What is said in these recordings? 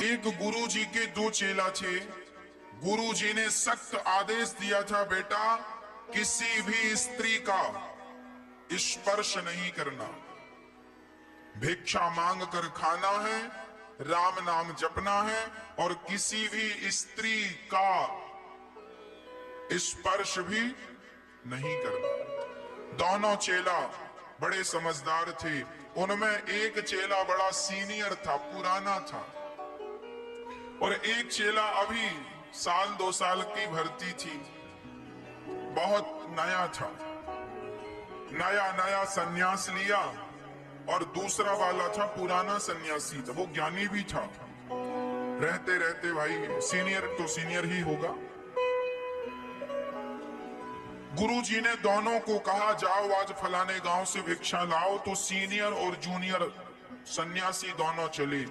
एक गुरु जी के दो चेला थे। गुरु जी ने सख्त आदेश दिया था, बेटा किसी भी स्त्री का स्पर्श नहीं करना, भिक्षा मांग कर खाना है, राम नाम जपना है और किसी भी स्त्री का स्पर्श भी नहीं करना। दोनों चेला बड़े समझदार थे। उनमें एक चेला बड़ा सीनियर था, पुराना था, और एक चेला अभी साल 2 साल की भर्ती थी, बहुत नया था, नया नया सन्यास लिया। और दूसरा वाला था पुराना सन्यासी था, वो ज्ञानी भी था। रहते रहते भाई सीनियर तो सीनियर ही होगा। गुरुजी ने दोनों को कहा, जाओ आज फलाने गांव से भिक्षा लाओ। तो सीनियर और जूनियर सन्यासी दोनों चले,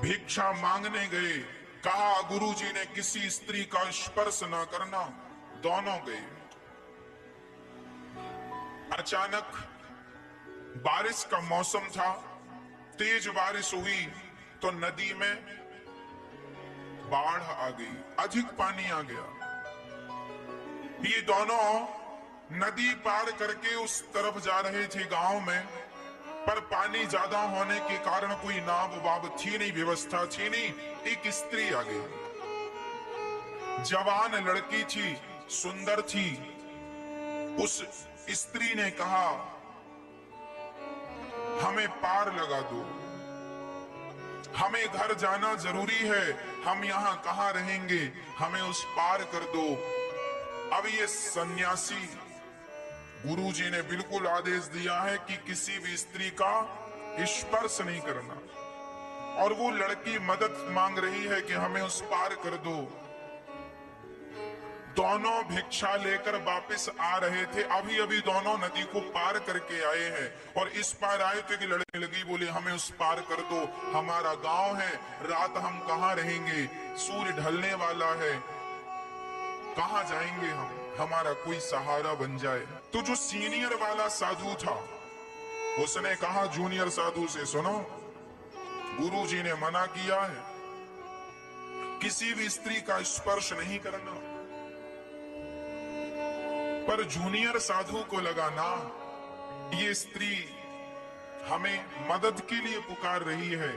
भिक्षा मांगने गए। कहा गुरुजी ने किसी स्त्री का स्पर्श न करना। दोनों गए। अचानक बारिश का मौसम था, तेज बारिश हुई तो नदी में बाढ़ आ गई, अधिक पानी आ गया। ये दोनों नदी पार करके उस तरफ जा रहे थे गांव में, पर पानी ज्यादा होने के कारण कोई नाव वाव थी नहीं, व्यवस्था थी नहीं। एक स्त्री आ गई, जवान लड़की थी, सुंदर थी। उस स्त्री ने कहा, हमें पार लगा दो, हमें घर जाना जरूरी है, हम यहां कहां रहेंगे, हमें उस पार कर दो। अब ये सन्यासी, गुरुजी ने बिल्कुल आदेश दिया है कि किसी भी स्त्री का स्पर्श नहीं करना, और वो लड़की मदद मांग रही है कि हमें उस पार कर दो। दोनों भिक्षा लेकर वापस आ रहे थे, अभी अभी दोनों नदी को पार करके आए हैं, और इस पार आए थे कि लड़ने लगी, बोले हमें उस पार कर दो, हमारा गांव है, रात हम कहां रहेंगे, सूर्य ढलने वाला है, कहां जाएंगे हम, हमारा कोई सहारा बन जाए। तो जो सीनियर वाला साधु था उसने कहा जूनियर साधु से, सुनो गुरुजी ने मना किया है किसी भी स्त्री का स्पर्श नहीं करना। पर जूनियर साधु को लगा ना, ये स्त्री हमें मदद के लिए पुकार रही है,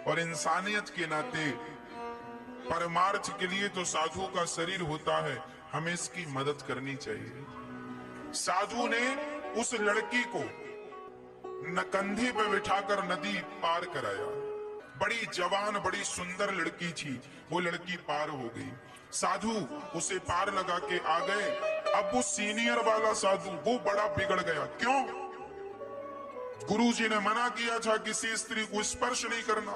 और इंसानियत के नाते परमार्थ के लिए तो साधु का शरीर होता है, हमें इसकी मदद करनी चाहिए। साधु ने उस लड़की को कंधे पे बिठाकर नदी पार कराया। बड़ी जवान बड़ी सुंदर लड़की थी, वो लड़की पार हो गई। साधु उसे पार लगा के आ गए। अब वो सीनियर वाला साधु वो बड़ा बिगड़ गया। क्यों? गुरुजी ने मना किया था किसी स्त्री को स्पर्श नहीं करना।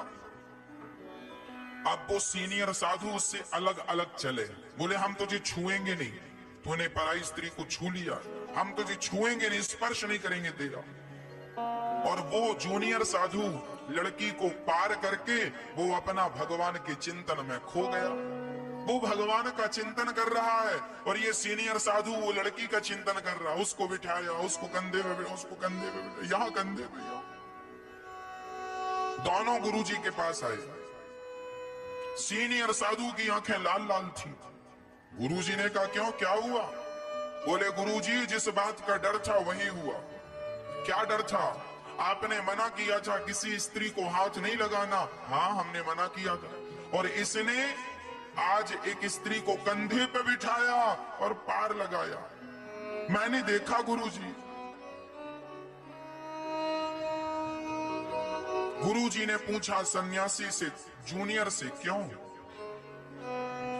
अब वो सीनियर साधु उससे अलग अलग चले, बोले हम तुझे छुएंगे नहीं, तूने पराई स्त्री को छू लिया, हम तुझे छुएंगे नहीं, स्पर्श नहीं करेंगे तेरा। और वो जूनियर साधु लड़की को पार करके वो अपना भगवान के चिंतन में खो गया। वो भगवान का चिंतन कर रहा है, और ये सीनियर साधु वो लड़की का चिंतन कर रहा है। उसको बिठाया, उसको कंधे पे बिठा, उसको कंधे पे बिठा, यहाँ कंधे पे यहाँ। दोनों गुरुजी के पास आए। सीनियर साधु की आंखें लाल लाल थी। गुरुजी ने कहा क्यों, क्या हुआ? बोले गुरुजी जिस बात का डर था वही हुआ। क्या डर था? आपने मना किया था किसी स्त्री को हाथ नहीं लगाना। हाँ हमने मना किया था, और इसने आज एक स्त्री को कंधे पे बिठाया और पार लगाया। मैंने देखा गुरुजी। गुरुजी ने पूछा सन्यासी से, जूनियर से, क्यों?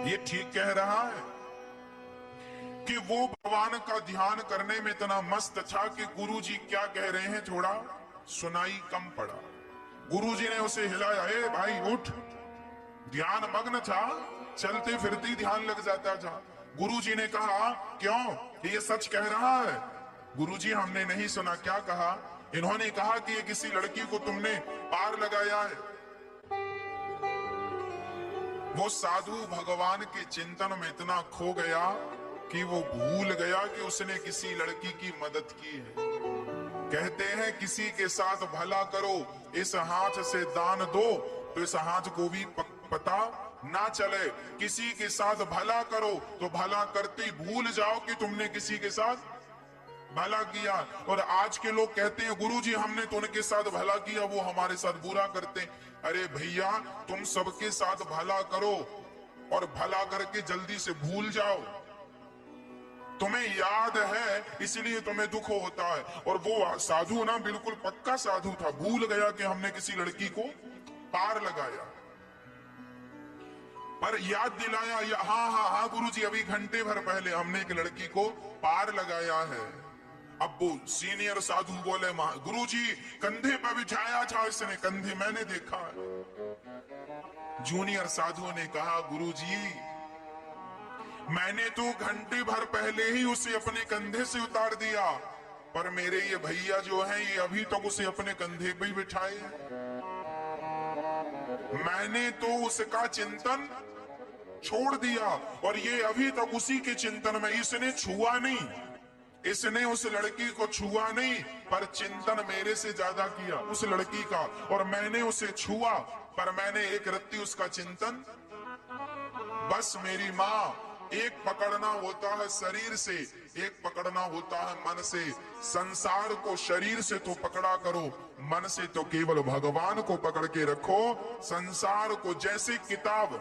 ये ठीक कह रहा है कि वो भगवान का ध्यान करने में इतना मस्त था कि गुरुजी क्या कह रहे हैं थोड़ा सुनाई कम पड़ा। गुरुजी ने उसे हिलाया, ए भाई उठ। ध्यान मग्न था, चलते फिरते ध्यान लग जाता था। गुरुजी ने कहा क्यों, ये सच कह रहा है? गुरुजी हमने नहीं सुना। क्या कहा? इन्होंने कहा कि ये किसी लड़की को तुमने पार लगाया है। वो साधु भगवान के चिंतन में इतना खो गया कि वो भूल गया कि उसने किसी लड़की की मदद की है। कहते हैं किसी के साथ भला करो, इस हाथ से दान दो, तो इस हाथ को भी पता ना चले। किसी के साथ भला करो तो भला करते ही भूल जाओ कि तुमने किसी के साथ भला किया। और आज के लोग कहते हैं गुरुजी हमने तो उनके साथ भला किया, वो हमारे साथ बुरा करते। अरे भैया, तुम सबके साथ भला करो और भला करके जल्दी से भूल जाओ। तुम्हें याद है इसलिए तुम्हें दुख होता है। और वो साधु ना बिल्कुल पक्का साधु था, भूल गया कि हमने किसी लड़की को पार लगाया, पर याद दिलाया, हाँ हाँ हाँ गुरुजी अभी घंटे भर पहले हमने एक लड़की को पार लगाया है। अब वो सीनियर साधु बोले गुरुजी कंधे पर बिठाया था इसने, कंधे मैंने देखा। जूनियर साधु ने कहा गुरुजी मैंने तो घंटे भर पहले ही उसे अपने कंधे से उतार दिया, पर मेरे ये भैया जो हैं ये अभी तक उसे अपने कंधे पे ही बिठाए। मैंने तो उसका चिंतन छोड़ दिया और ये अभी तक उसी के चिंतन में। इसने छुआ नहीं, इसने उस लड़की को छुआ नहीं, पर चिंतन मेरे से ज्यादा किया उस लड़की का। और मैंने उसे छुआ, पर मैंने एक रत्ती उसका चिंतन। बस मेरी माँ, एक पकड़ना होता है शरीर से, एक पकड़ना होता है मन से। संसार को शरीर से तो पकड़ा करो, मन से तो केवल भगवान को पकड़ के रखो। संसार को जैसे किताब,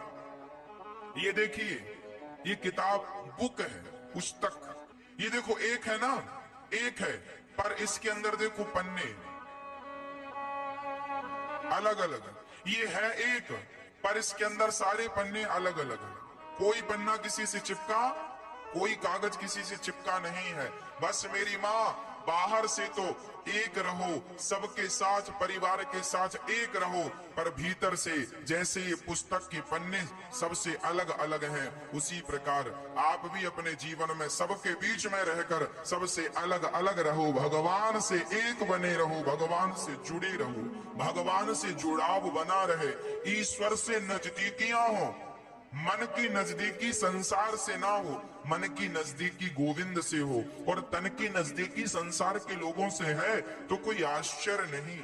ये देखिए ये किताब बुक है, पुस्तक, ये देखो एक है ना, एक है, पर इसके अंदर देखो पन्ने अलग अलग। ये है एक, पर इसके अंदर सारे पन्ने अलग अलग है। कोई पन्ना किसी से चिपका, कोई कागज किसी से चिपका नहीं है। बस मेरी माँ, बाहर से तो एक रहो, सबके साथ परिवार के साथ एक रहो, पर भीतर से जैसे ये पुस्तक के पन्ने सबसे अलग अलग हैं, उसी प्रकार आप भी अपने जीवन में सबके बीच में रहकर सबसे अलग अलग रहो। भगवान से एक बने रहो, भगवान से जुड़े रहो, भगवान से जुड़ाव बना रहे। ईश्वर से नजदीकियां हो, मन की नजदीकी संसार से ना हो, मन की नजदीकी गोविंद से हो। और तन की नजदीकी संसार के लोगों से है तो कोई आश्चर्य नहीं।